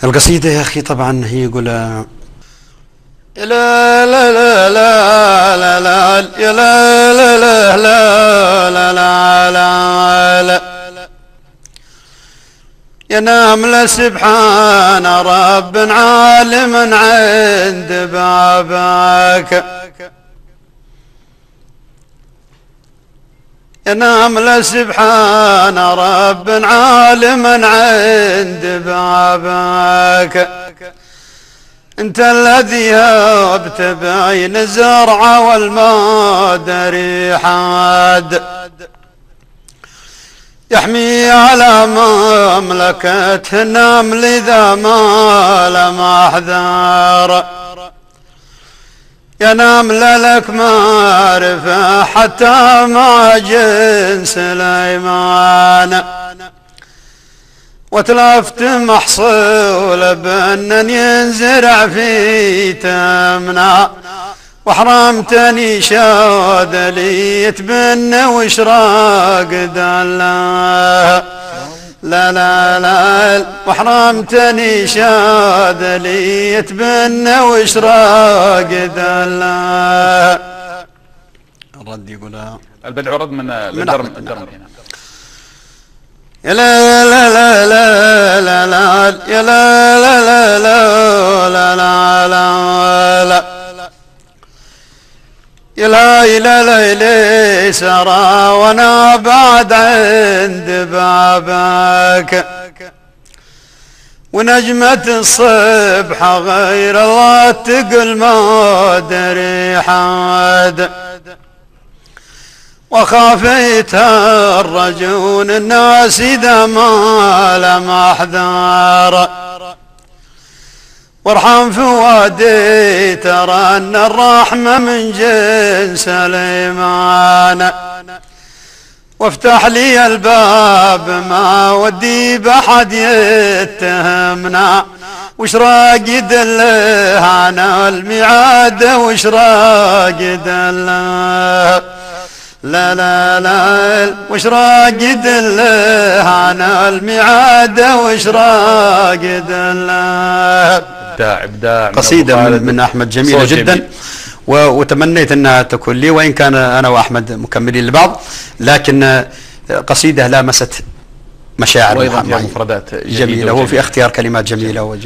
القصيدة يا أخي طبعا هي يقول لا لا لا لا لا لا لا لا لا لا لا لا لا لا ينام لسبحان رب عالم عند بابك، ينام لسبحان رب عالم عند بابك، انت الذي هبت بين الزرع والمدري حاد، يحمي على مملكة النمل إذا ما لم أحذر، ينام لك معرفة حتى مع جنس سليمان، وتلفت محصول بأن ينزرع في تمنى، وحرمتني شاذلي يتبنى واشراق دلاه، لا لا لا وحرمتني شاذلي يتبنى واشراق دلاه. الرد يقولها البدع رد من الدرم هنا. يا لا لا لا لا لا لا يا لا لا لا لا لا لا لا يا لا إلى ليلي سرى وانا بعد عند بابك، ونجمة الصبح غير الله تقل ما دري حاد، وخافيت الرجون الناس إذا ما لم أحذر، وارحم فؤادي ترى أن الرحمة من جنس سليمان، وافتح لي الباب ما ودي بحد يتهمنا، وش راقد له عن الميعاد وش راقد له، لا لا لا وش راقد له عن الميعاد وش راقد له. ابداع قصيدة من أحمد جميلة جدا، وتمنيت أنها تكون لي، وإن كان أنا وأحمد مكملين لبعض، لكن قصيدة لامست مشاعر وأيضا فيها مفردات جميلة، وفي اختيار كلمات جميلة